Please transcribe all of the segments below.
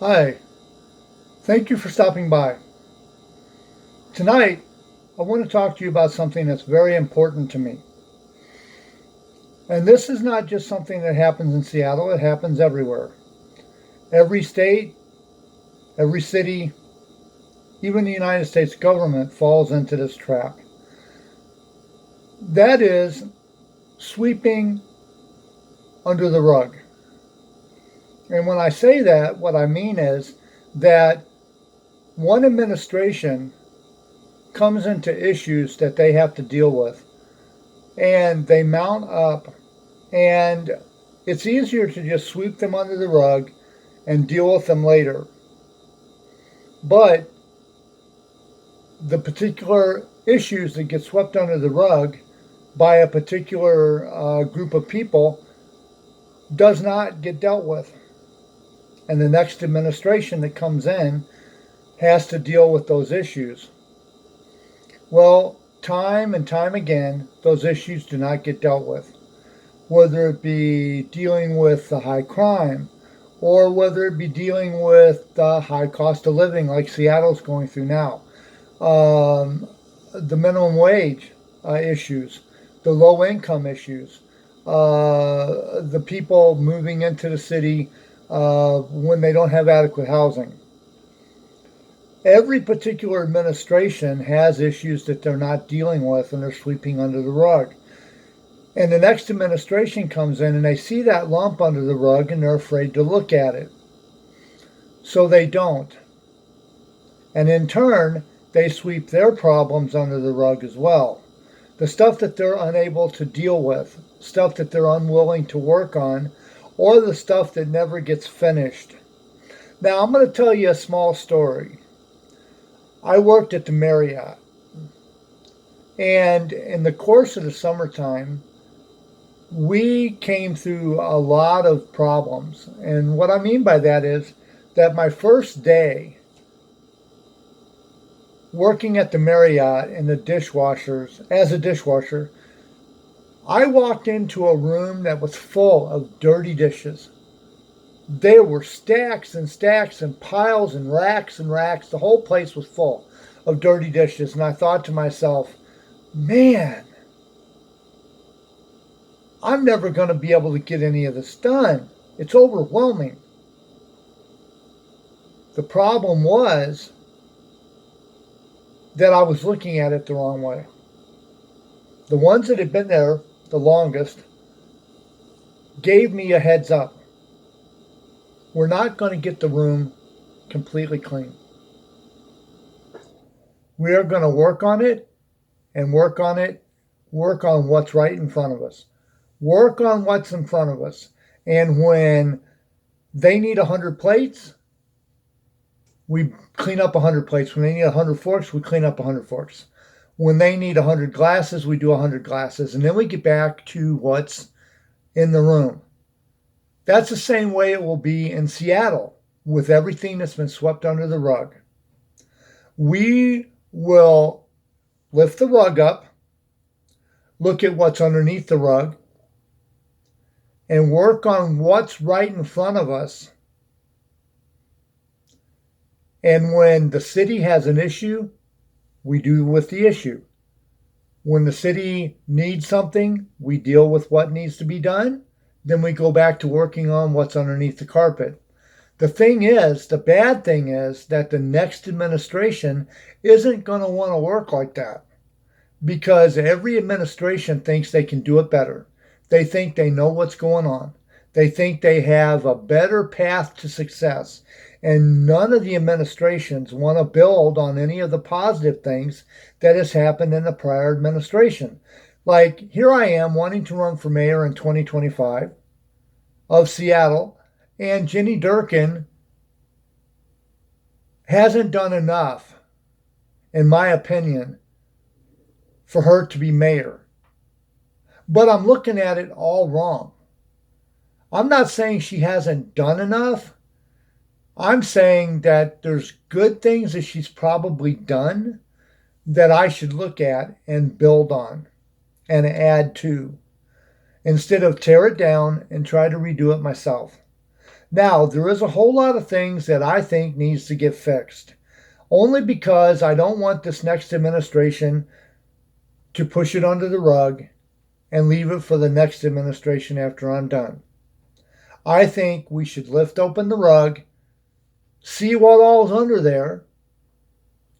Hi, thank you for stopping by. Tonight, I want to talk to you about something that's very important to me. And this is not just something that happens in Seattle, it happens everywhere. Every state, every city, even the United States government falls into this trap. That is sweeping under the rug. And when I say that, what I mean is that one administration comes into issues that they have to deal with and they mount up, and it's easier to just sweep them under the rug and deal with them later. But the particular issues that get swept under the rug by a particular group of people does not get dealt with. And the next administration that comes in has to deal with those issues. Well, time and time again, those issues do not get dealt with. Whether it be dealing with the high crime, or whether it be dealing with the high cost of living like Seattle's going through now, the minimum wage issues, the low income issues, the people moving into the city when they don't have adequate housing. Every particular administration has issues that they're not dealing with and they're sweeping under the rug. And the next administration comes in and they see that lump under the rug and they're afraid to look at it. So they don't. And in turn, they sweep their problems under the rug as well. The stuff that they're unable to deal with, stuff that they're unwilling to work on, or the stuff that never gets finished. Now, I'm going to tell you a small story. I worked at the Marriott, and in the course of the summertime, we came through a lot of problems. And what I mean by that is that my first day working at the Marriott in the dishwashers, as a dishwasher, I walked into a room that was full of dirty dishes. There were stacks and stacks and piles and racks and racks. The whole place was full of dirty dishes. And I thought to myself, man, I'm never going to be able to get any of this done. It's overwhelming. The problem was that I was looking at it the wrong way. The ones that had been there the longest gave me a heads up. We're not going to get the room completely clean. We are going to work on it and work on it, work on what's right in front of us. Work on what's in front of us. And when they need 100 plates, we clean up 100 plates. When they need 100 forks, we clean up 100 forks. When they need 100 glasses, we do 100 glasses. And then we get back to what's in the room. That's the same way it will be in Seattle with everything that's been swept under the rug. We will lift the rug up, look at what's underneath the rug, and work on what's right in front of us. And when the city has an issue, we deal with the issue. When the city needs something, we deal with what needs to be done. Then we go back to working on what's underneath the carpet. The bad thing is that the next administration isn't going to want to work like that because every administration thinks they can do it better. They think they know what's going on. They think they have a better path to success. And none of the administrations want to build on any of the positive things that has happened in the prior administration. Like, here I am wanting to run for mayor in 2025 of Seattle, and Jenny Durkin hasn't done enough, in my opinion, for her to be mayor. But I'm looking at it all wrong. I'm not saying she hasn't done enough. I'm saying that there's good things that she's probably done that I should look at and build on and add to, instead of tear it down and try to redo it myself. Now, there is a whole lot of things that I think needs to get fixed, only because I don't want this next administration to push it under the rug and leave it for the next administration after I'm done. I think we should lift open the rug, see what all's under there,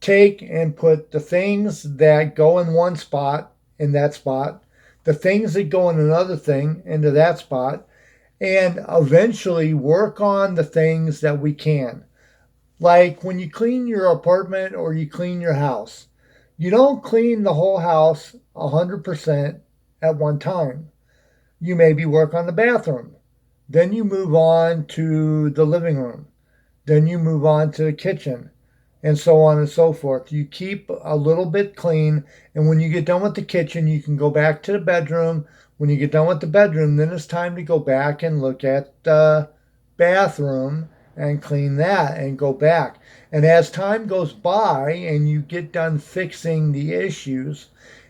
take and put the things that go in one spot in that spot, the things that go in another thing into that spot, and eventually work on the things that we can. Like when you clean your apartment or you clean your house, you don't clean the whole house 100% at one time. You maybe work on the bathroom. Then you move on to the living room. Then you move on to the kitchen, and so on and so forth. You keep a little bit clean, and when you get done with the kitchen, you can go back to the bedroom. When you get done with the bedroom, then it's time to go back and look at the bathroom and clean that and go back. And as time goes by and you get done fixing the issues,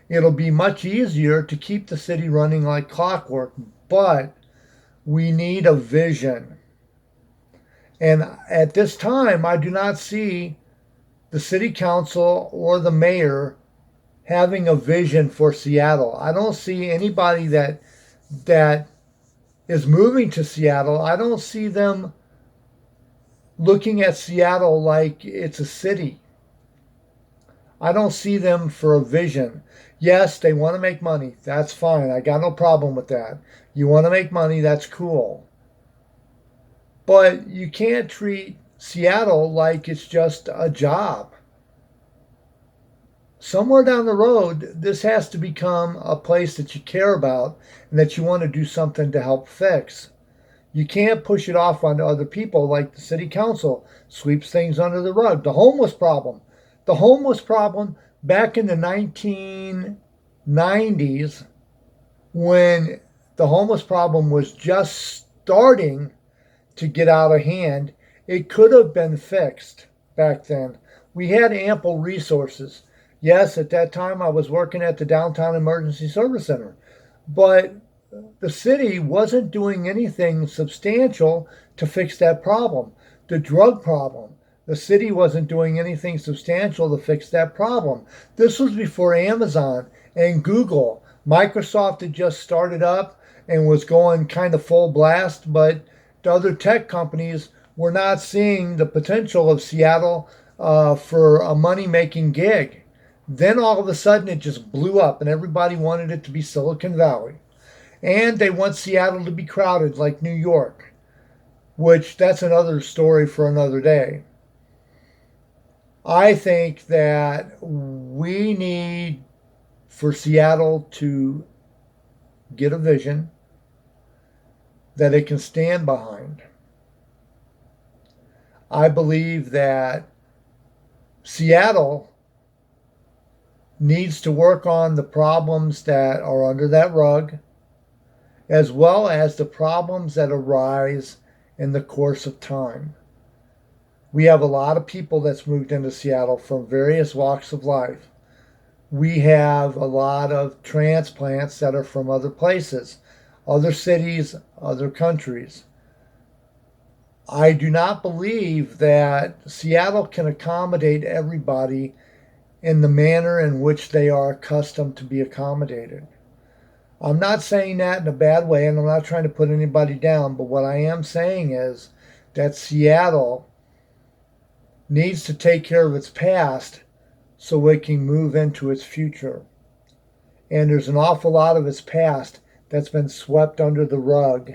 it'll be much easier to keep the city running like clockwork. But we need a vision. And at this time, I do not see the city council or the mayor having a vision for Seattle. I don't see anybody that is moving to Seattle. I don't see them looking at Seattle like it's a city. I don't see them for a vision. Yes, they want to make money. That's fine. I got no problem with that. You want to make money, that's cool. But you can't treat Seattle like it's just a job. Somewhere down the road, this has to become a place that you care about and that you want to do something to help fix. You can't push it off onto other people like the city council sweeps things under the rug. The homeless problem. The homeless problem back in the 1990s, when the homeless problem was just starting to get out of hand, it could have been fixed back then. We had ample resources. Yes, at that time I was working at the Downtown Emergency Service Center, but the city wasn't doing anything substantial to fix that problem. The drug problem, the city wasn't doing anything substantial to fix that problem. This was before Amazon and Google. Microsoft had just started up and was going kind of full blast, but the other tech companies were not seeing the potential of Seattle for a money-making gig. Then all of a sudden it just blew up and everybody wanted it to be Silicon Valley. And they want Seattle to be crowded like New York, which that's another story for another day. I think that we need for Seattle to get a vision that it can stand behind. I believe that Seattle needs to work on the problems that are under that rug, as well as the problems that arise in the course of time. We have a lot of people that's moved into Seattle from various walks of life. We have a lot of transplants that are from other places, other cities, other countries. I do not believe that Seattle can accommodate everybody in the manner in which they are accustomed to be accommodated. I'm not saying that in a bad way, and I'm not trying to put anybody down, but what I am saying is that Seattle needs to take care of its past so it can move into its future. And there's an awful lot of its past that's been swept under the rug.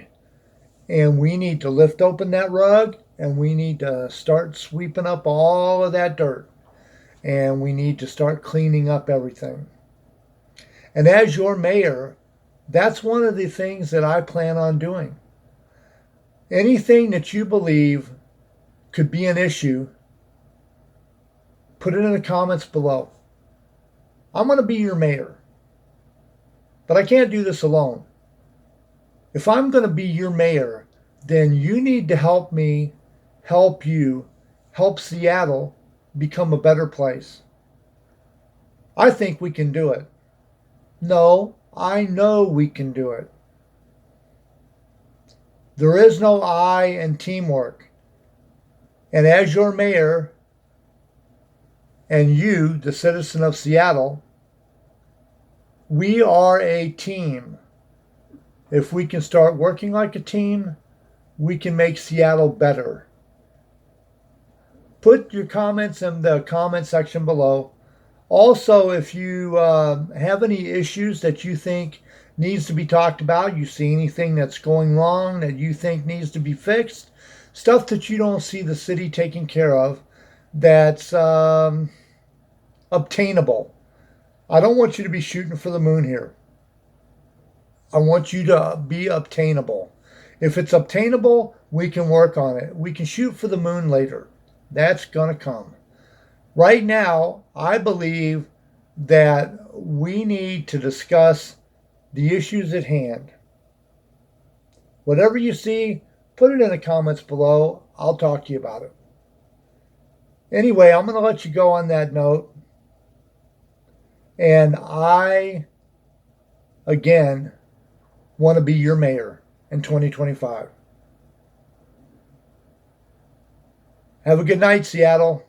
And we need to lift open that rug, and we need to start sweeping up all of that dirt. And we need to start cleaning up everything. And as your mayor, that's one of the things that I plan on doing. Anything that you believe could be an issue, put it in the comments below. I'm going to be your mayor, but I can't do this alone. If I'm going to be your mayor, then you need to help me, help you, help Seattle become a better place. I think we can do it. No, I know we can do it. There is no I in teamwork. And as your mayor and you, the citizen of Seattle, we are a team. If we can start working like a team, we can make Seattle better. Put your comments in the comment section below. Also, if you have any issues that you think needs to be talked about, you see anything that's going wrong that you think needs to be fixed, stuff that you don't see the city taking care of, that's obtainable. I don't want you to be shooting for the moon here. I want you to be obtainable. If it's obtainable, we can work on it. We can shoot for the moon later. That's going to come. Right now, I believe that we need to discuss the issues at hand. Whatever you see, put it in the comments below. I'll talk to you about it. Anyway, I'm going to let you go on that note. And I, again, want to be your mayor in 2025. Have a good night, Seattle.